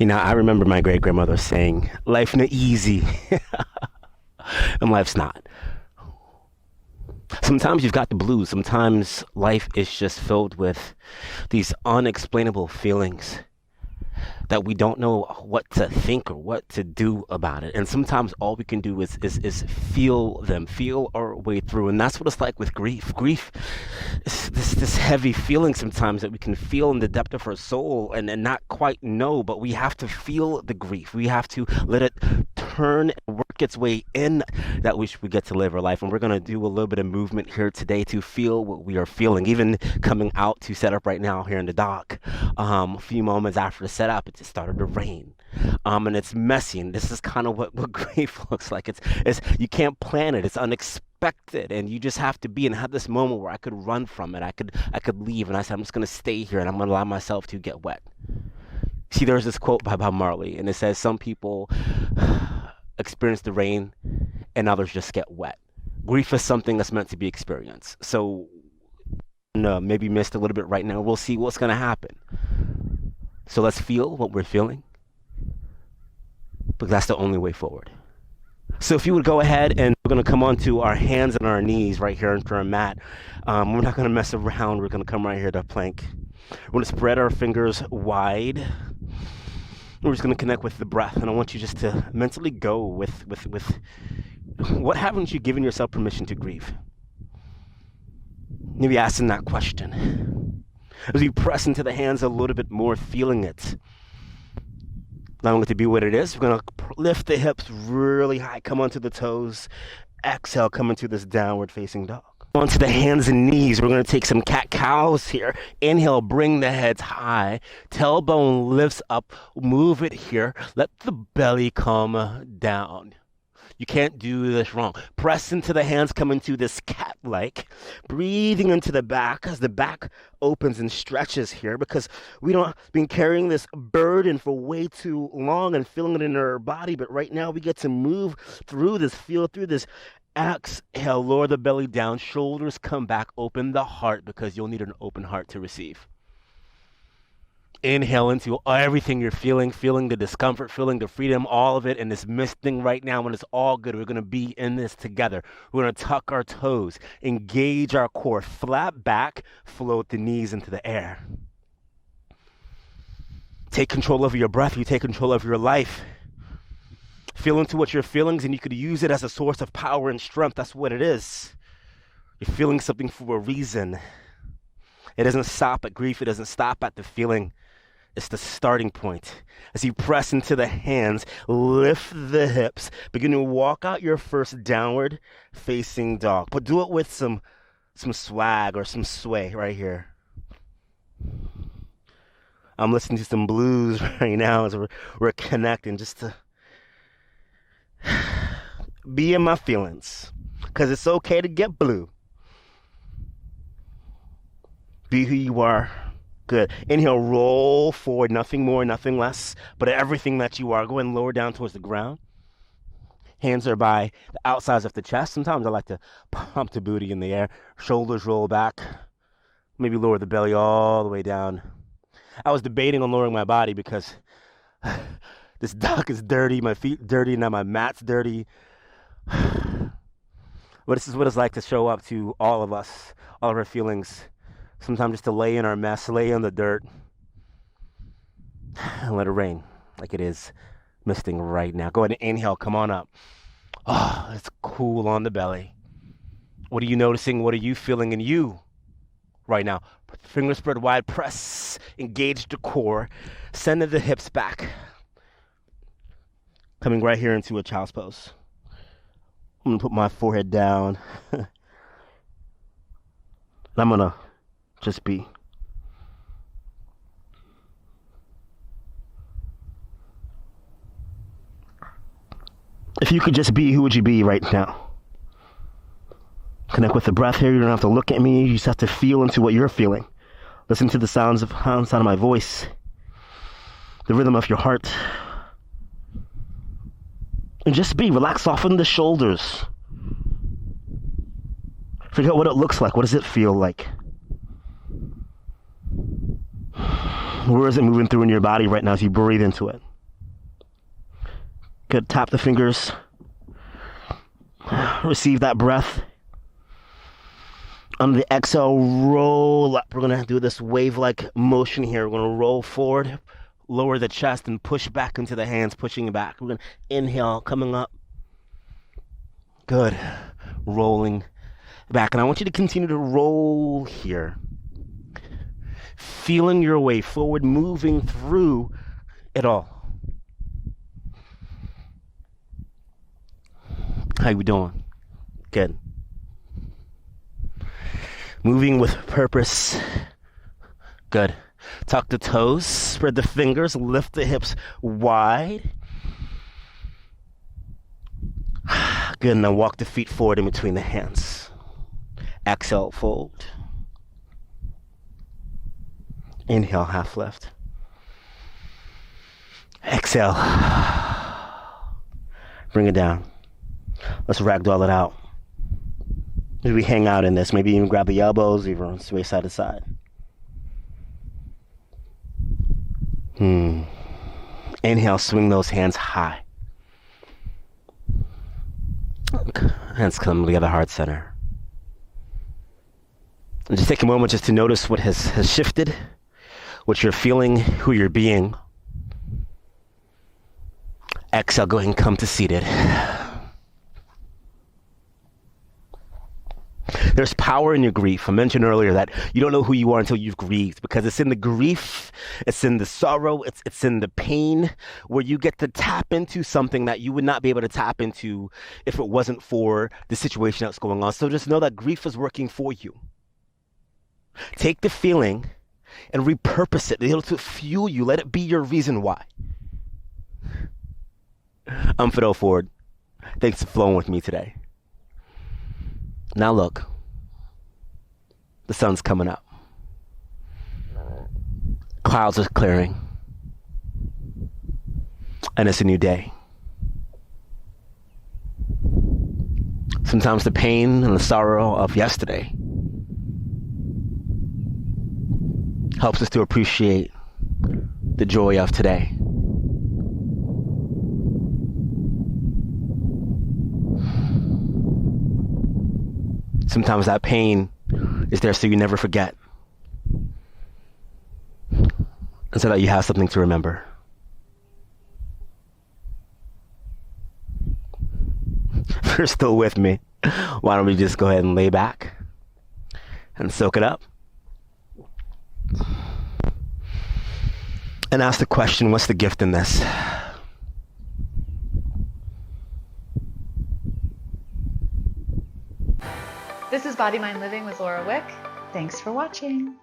I remember my great grandmother saying, life not easy, and life's not. Sometimes you've got the blues. Sometimes life is just filled with these unexplainable feelings that we don't know what to think or what to do about it. And sometimes all we can do is feel them, feel our way through. And that's what it's like with grief. Grief is this heavy feeling sometimes that we can feel in the depth of our soul and not quite know, but we have to feel the grief. We have to let it turn and work its way in that we get to live our life. And we're going to do a little bit of movement here today to feel what we are feeling. Even coming out to set up right now here in the dock, a few moments after the setup, it just started to rain. And it's messy, and this is kind of what grief looks like. It's you can't plan it. It's unexpected, and you just have to be and have this moment where I could run from it. I could leave, and I said, I'm just going to stay here, and I'm going to allow myself to get wet. See, there's this quote by Bob Marley, and it says, some people experience the rain, and others just get wet. Grief is something that's meant to be experienced. So, maybe missed a little bit right now. We'll see what's going to happen. So let's feel what we're feeling, because that's the only way forward. So if you would go ahead, and we're going to come onto our hands and our knees right here into our mat. We're not going to mess around. We're going to come right here to plank. We're going to spread our fingers wide. We're just going to connect with the breath. And I want you just to mentally go with what haven't you given yourself permission to grieve? Maybe asking that question. As you press into the hands a little bit more, feeling it. Not only to be what it is, we're going to lift the hips really high, come onto the toes. Exhale, come into this downward facing dog. Onto the hands and knees, we're going to take some cat-cows here. Inhale, bring the heads high. Tailbone lifts up, move it here. Let the belly come down. You can't do this wrong. Press into the hands, come into this cat-like. Breathing into the back as the back opens and stretches here, because we don't been carrying this burden for way too long and feeling it in our body. But right now we get to move through this, feel through this. Exhale, lower the belly down, shoulders come back, open the heart, because you'll need an open heart to receive. Inhale into everything you're feeling the discomfort, feeling the freedom, all of it, and this misting right now, when it's all good. We're going to be in this together. We're going to tuck our toes, engage our core, flat back, float the knees into the air. Take control of your breath. You take control of your life. Feel into what you're feeling, and you could use it as a source of power and strength. That's what it is. You're feeling something for a reason. It doesn't stop at grief. It doesn't stop at the feeling. It's the starting point. As you press into the hands, lift the hips, begin to walk out your first downward facing dog. But do it with some swag or some sway right here. I'm listening to some blues right now as we're connecting, just to be in my feelings, because it's okay to get blue. Be who you are. Good. Inhale, roll forward, nothing more, nothing less, but everything that you are. Go ahead and lower down towards the ground. Hands are by the outsides of the chest. Sometimes I like to pump the booty in the air. Shoulders roll back. Maybe lower the belly all the way down. I was debating on lowering my body because this dock is dirty, my feet dirty, now my mat's dirty. But this is what it's like to show up to all of us, all of our feelings. Sometimes just to lay in our mess, lay in the dirt, and let it rain like it is misting right now. Go ahead and inhale, come on up. Oh, it's cool on the belly. What are you noticing? What are you feeling in you right now? Fingers spread wide, press, engage the core, send the hips back. Coming right here into a child's pose. I'm going to put my forehead down. And I'm going to just be. If you could just be, who would you be right now? Connect with the breath here. You don't have to look at me. You just have to feel into what you're feeling. Listen to the sound of my voice. The rhythm of your heart. And just be. Relax, soften the shoulders. Figure out what it looks like. What does it feel like? Where is it moving through in your body right now as you breathe into it? Good. Tap the fingers. Receive that breath. On the exhale, roll up. We're going to do this wave-like motion here. We're going to roll forward, lower the chest, and push back into the hands, pushing back. We're going to inhale, coming up. Good. Rolling back. And I want you to continue to roll here. Feeling your way forward, moving through it all. How you doing? Good. Moving with purpose. Good. Tuck the toes, spread the fingers, lift the hips wide. Good. Now walk the feet forward in between the hands. Exhale, fold. Inhale, half lift. Exhale. Bring it down. Let's ragdoll it out. Maybe we hang out in this. Maybe even grab the elbows, even sway side to side. Inhale, swing those hands high. Hands come together, heart center. And just take a moment just to notice what has shifted, what you're feeling, who you're being. Exhale, go ahead and come to seated. There's power in your grief. I mentioned earlier that you don't know who you are until you've grieved, because it's in the grief, it's in the sorrow, it's in the pain where you get to tap into something that you would not be able to tap into if it wasn't for the situation that's going on. So just know that grief is working for you. Take the feeling and repurpose it. It'll to fuel you. Let it be your reason why. I'm Fidel Forde. Thanks for flowing with me today. Now look, the sun's coming up. Clouds are clearing. And it's a new day. Sometimes the pain and the sorrow of yesterday helps us to appreciate the joy of today. Sometimes that pain is there so you never forget. And so that you have something to remember. If you're still with me, why don't we just go ahead and lay back and soak it up? And ask the question, what's the gift in this? This is BodyMind Living with Laura Wick. Thanks for watching.